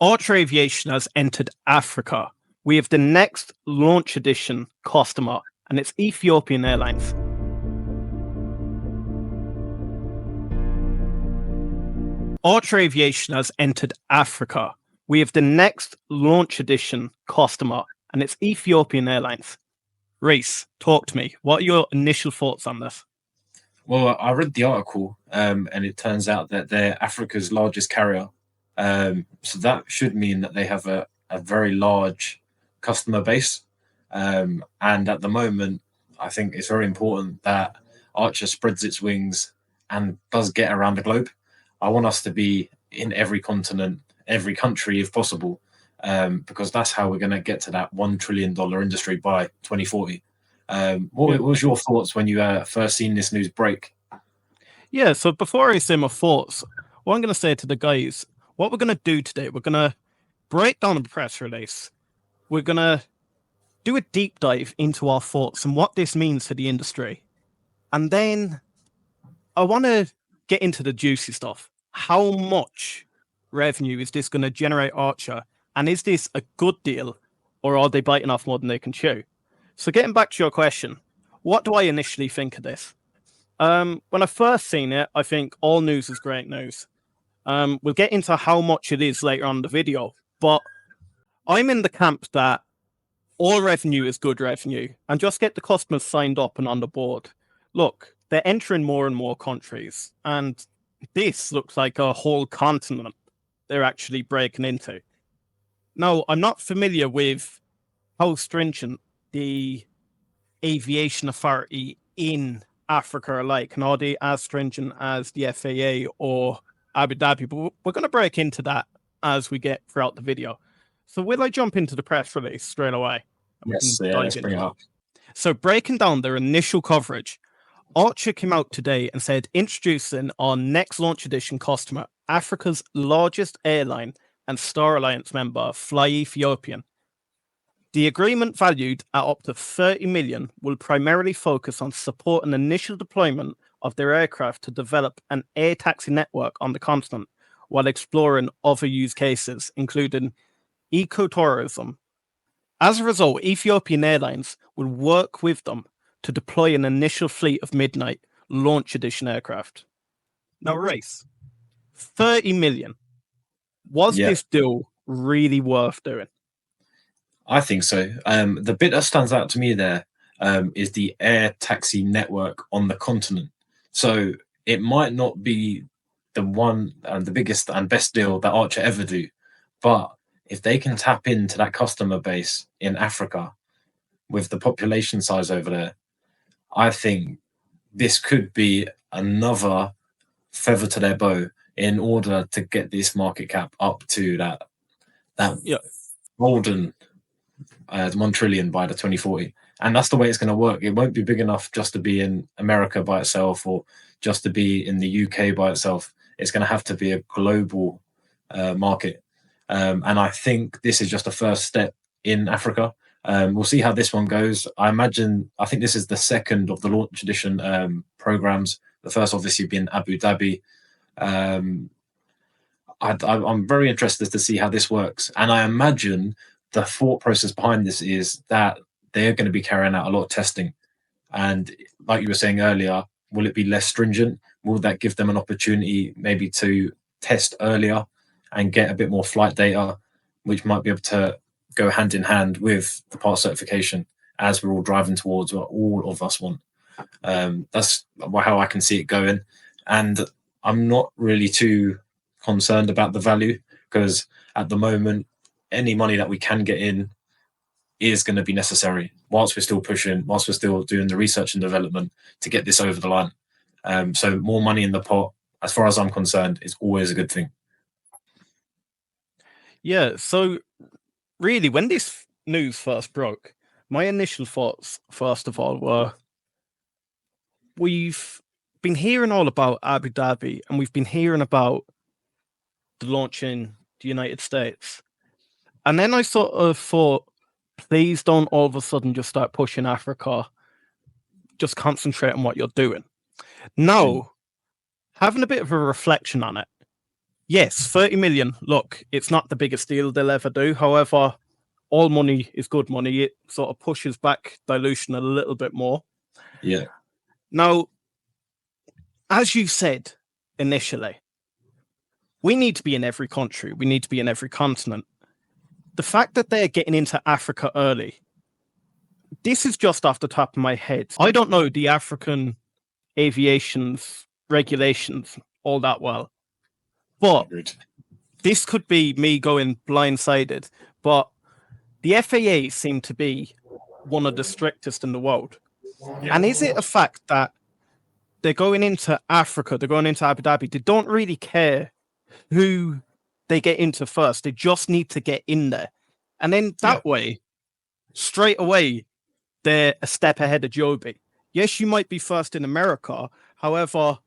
Archer Aviation has entered Africa. We have the next launch edition customer, and it's Ethiopian Airlines. Archer Aviation has entered Africa. We have the next launch edition customer, and it's Ethiopian Airlines. Reese, talk to me. What are your initial thoughts on this? Well, I read the article, and it turns out that they're Africa's largest carrier. So that should mean that they have a very large customer base. And at the moment, I think it's very important that Archer spreads its wings and does get around the globe. I want us to be in every continent, every country if possible, because that's how we're going to get to that $1 trillion industry by 2040. What was your thoughts when you first seen this news break? Yeah, so before I say my thoughts, what I'm going to say to the guys, what we're going to do today, we're going to break down the press release. We're going to do a deep dive into our thoughts and what this means for the industry. And then I want to get into the juicy stuff. How much revenue is this going to generate Archer? And is this a good deal, or are they biting off more than they can chew? So getting back to your question, what do I initially think of this? When I first seen it, I think all news is great news. We'll get into how much it is later on in the video, but I'm in the camp that all revenue is good revenue, and just get the customers signed up and on the board. Look, they're entering more and more countries, and this looks like a whole continent they're actually breaking into. Now, I'm not familiar with how stringent the aviation authority in Africa are like, and are they as stringent as the FAA or Abu Dhabi? But we're going to break into that as we get throughout the video. So will I jump into the press release straight away? Yes, let's bring it up. So breaking down their initial coverage, Archer came out today and said, introducing our next launch edition customer, Africa's largest airline and Star Alliance member, Fly Ethiopian. The agreement, valued at up to 30 million, will primarily focus on support and initial deployment of their aircraft to develop an air taxi network on the continent, while exploring other use cases, including ecotourism. As a result, Ethiopian Airlines will work with them to deploy an initial fleet of Midnight launch edition aircraft. Now, Race, 30 million. Was this deal really worth doing? I think so. The bit that stands out to me there is the air taxi network on the continent. So it might not be the one and the biggest and best deal that Archer ever do, but if they can tap into that customer base in Africa with the population size over there, I think this could be another feather to their bow in order to get this market cap up to that golden $1 trillion by the 2040. And that's the way it's going to work. It won't be big enough just to be in America by itself or just to be in the UK by itself. It's going to have to be a global market. And I think this is just a first step in Africa. We'll see how this one goes. I think this is the second of the launch edition programs. The first obviously being Abu Dhabi. I'm very interested to see how this works. And I imagine the thought process behind this is that they're going to be carrying out a lot of testing. And like you were saying earlier, will it be less stringent? Will that give them an opportunity maybe to test earlier and get a bit more flight data, which might be able to go hand in hand with the part certification as we're all driving towards what all of us want. That's how I can see it going. And I'm not really too concerned about the value, because at the moment, any money that we can get in is going to be necessary whilst we're still pushing, whilst we're still doing the research and development to get this over the line. So more money in the pot, as far as I'm concerned, is always a good thing. Yeah, so really, when this news first broke, my initial thoughts, first of all, were we've been hearing all about Abu Dhabi and we've been hearing about the launch in the United States. And then I sort of thought, please don't all of a sudden just start pushing Africa. Just concentrate on what you're doing. Now, having a bit of a reflection on it, yes, 30 million. Look, it's not the biggest deal they'll ever do. However, all money is good money. It sort of pushes back dilution a little bit more. Yeah. Now, as you said initially, we need to be in every country. We need to be in every continent. The fact that they're getting into Africa early, this is just off the top of my head. I don't know the African aviation's regulations all that well, but this could be me going blindsided. But the FAA seem to be one of the strictest in the world. Yeah. And is it a fact that they're going into Africa, they're going into Abu Dhabi, they don't really care who they get into first. They just need to get in there. And then that way, straight away, they're a step ahead of Joby. Yes, you might be first in America. However,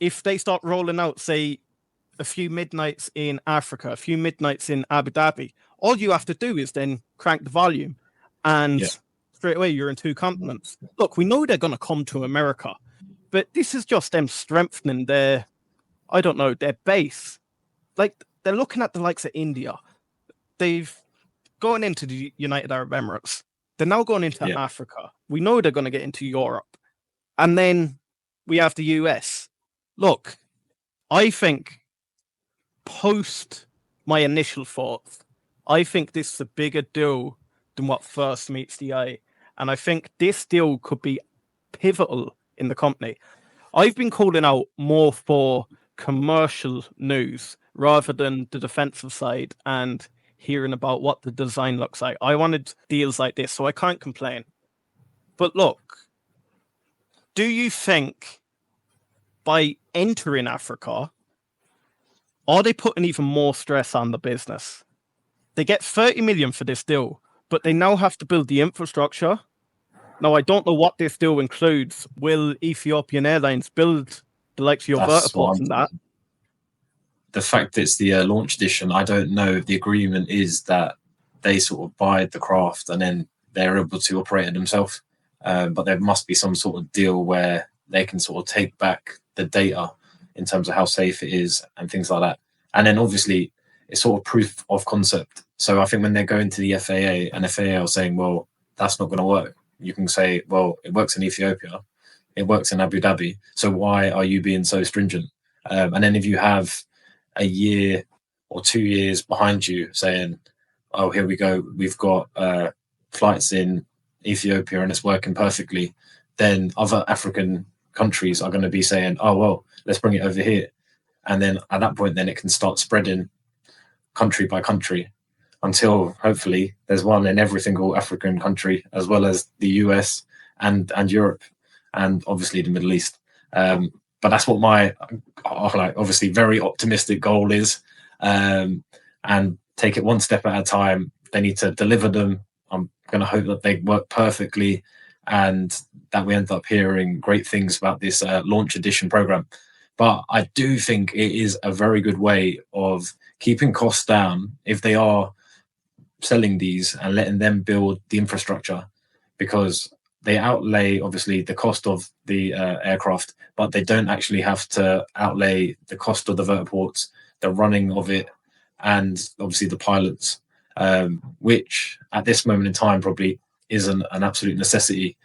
if they start rolling out, say, a few midnights in Africa, a few midnights in Abu Dhabi, all you have to do is then crank the volume and straight away you're in two continents. Look, we know they're going to come to America, but this is just them strengthening their, I don't know, their base. Like, they're looking at the likes of India. They've gone into the United Arab Emirates. They're now going into Africa. We know they're going to get into Europe. And then we have the US. Look, I think post my initial thoughts, I think this is a bigger deal than what first meets the eye. And I think this deal could be pivotal in the company. I've been calling out more for commercial news rather than the defensive side and hearing about what the design looks like. I wanted deals like this, so I can't complain. But look, do you think by entering Africa, are they putting even more stress on the business? They get 30 million for this deal, but they now have to build the infrastructure. Now, I don't know what this deal includes. Will Ethiopian Airlines build the likes of your vertiports and that? The fact it's the launch edition, I don't know if the agreement is that they sort of buy the craft and then they're able to operate it themselves. But there must be some sort of deal where they can sort of take back the data in terms of how safe it is and things like that. And then obviously it's sort of proof of concept. So I think when they're going to the FAA and FAA are saying, well, that's not going to work, you can say, well, it works in Ethiopia, it works in Abu Dhabi, so why are you being so stringent? And then if you have a year or 2 years behind you saying, oh, here we go, we've got flights in Ethiopia and it's working perfectly, then other African countries are going to be saying, oh, well, let's bring it over here. And then at that point, then it can start spreading country by country until hopefully there's one in every single African country, as well as the US and Europe and obviously the Middle East. But that's what my obviously very optimistic goal is, and take it one step at a time. They need to deliver them. I'm going to hope that they work perfectly and that we end up hearing great things about this launch edition program. But I do think it is a very good way of keeping costs down if they are selling these and letting them build the infrastructure, because they outlay obviously the cost of the aircraft, but they don't actually have to outlay the cost of the vertiports, the running of it, and obviously the pilots, which at this moment in time probably isn't an absolute necessity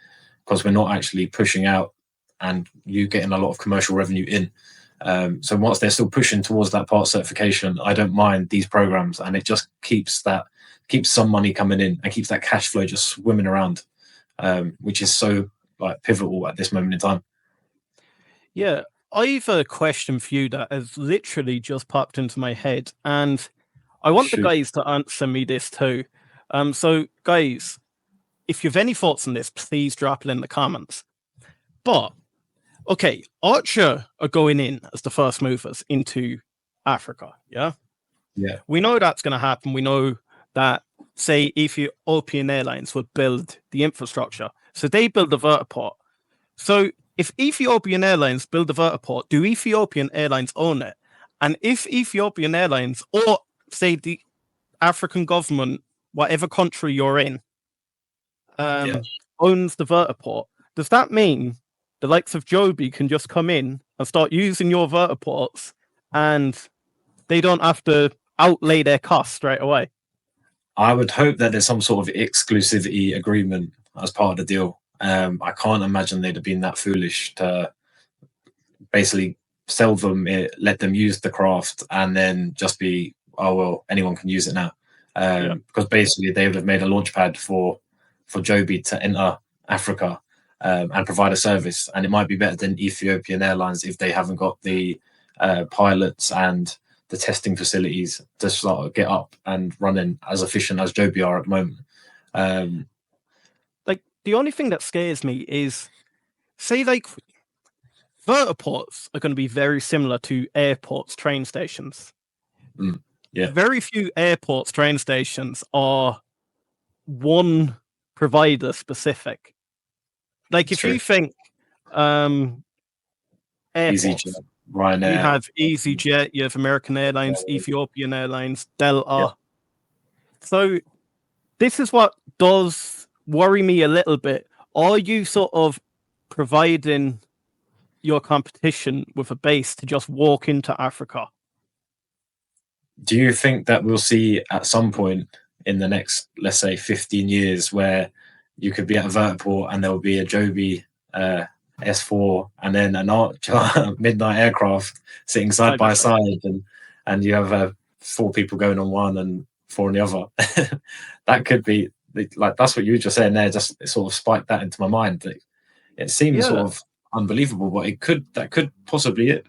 because we're not actually pushing out and you getting a lot of commercial revenue in. So once they're still pushing towards that part certification, I don't mind these programs, and it just keeps some money coming in and keeps that cash flow just swimming around, which is so pivotal at this moment in time. Yeah, I've a question for you that has literally just popped into my head, and I want the guys to answer me this too. So guys, if you have any thoughts on this, please drop it in the comments. But okay, Archer are going in as the first movers into Africa, yeah? Yeah. We know that's going to happen. We know that, say, Ethiopian Airlines would build the infrastructure. So they build the vertiport. So if Ethiopian Airlines build the vertiport, do Ethiopian Airlines own it? And if Ethiopian Airlines, or say the African government, whatever country you're in, owns the vertiport, does that mean the likes of Joby can just come in and start using your vertiports and they don't have to outlay their costs straight away. I would hope that there's some sort of exclusivity agreement as part of the deal. I can't imagine they'd have been that foolish to basically sell them it, let them use the craft, and then just be, oh well, anyone can use it now. Because basically they would have made a launch pad for Joby to enter Africa and provide a service, and it might be better than Ethiopian Airlines if they haven't got the pilots and the testing facilities to sort of get up and running as efficient as Joby are at the moment. Like, the only thing that scares me is, say, like, vertiports are going to be very similar to airports, train stations. Yeah. Very few airports, train stations are one provider specific. Like, if you think airports, EasyJet, Ryanair, you have EasyJet, you have American Airlines, Ethiopian Airlines, Delta. Yeah. So this is what does worry me a little bit. Are you sort of providing your competition with a base to just walk into Africa? Do you think that we'll see at some point in the next, let's say, 15 years where you could be at a vertiport and there will be a Joby S4 and then an Archer midnight aircraft sitting side by side, and you have 4 people going on one and 4 on the other? That could be, like, that's what you were just saying there, just sort of spiked that into my mind. It seems sort of unbelievable, but that could possibly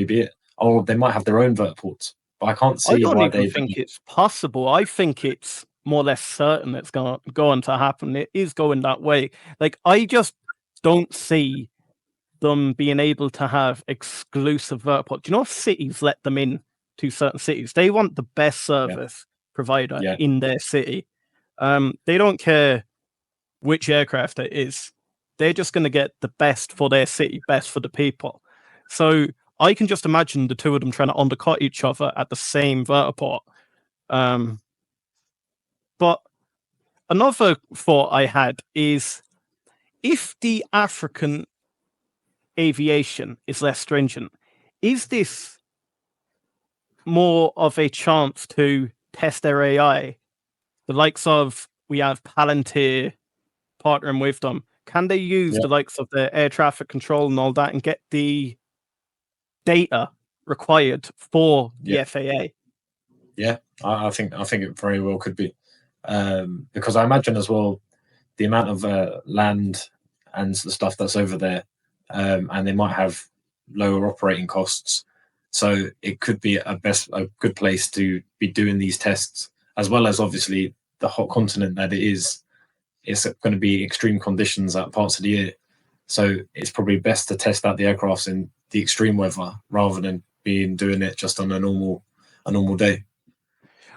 be it. Or they might have their own vertiports. I can't see why they think it's possible. I think it's more or less certain it's going to happen. It is going that way. Like, I just don't see them being able to have exclusive vertiports. You know, if cities let them in to certain cities, they want the best service provider in their city. They don't care which aircraft it is. They're just going to get the best for their city, best for the people. So I can just imagine the two of them trying to undercut each other at the same vertiport. But another thought I had is, if the African aviation is less stringent, is this more of a chance to test their AI? The likes of, we have Palantir partnering with them. Can they use the likes of the air traffic control and all that and get the data required for the FAA? Yeah, I think it very well could be, because I imagine as well the amount of land and the stuff that's over there, and they might have lower operating costs, so it could be a good place to be doing these tests, as well as obviously the hot continent that it is. It's going to be extreme conditions at parts of the year, so it's probably best to test out the aircrafts in the extreme weather rather than doing it just on a normal day.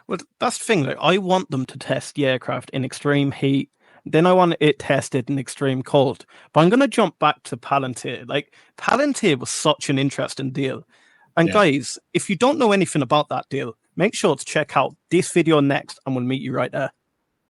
Well, that's the thing. Like, I want them to test the aircraft in extreme heat. Then I want it tested in extreme cold. But I'm going to jump back to Palantir. Like, Palantir was such an interesting deal. And guys, if you don't know anything about that deal, make sure to check out this video next, and we'll meet you right there.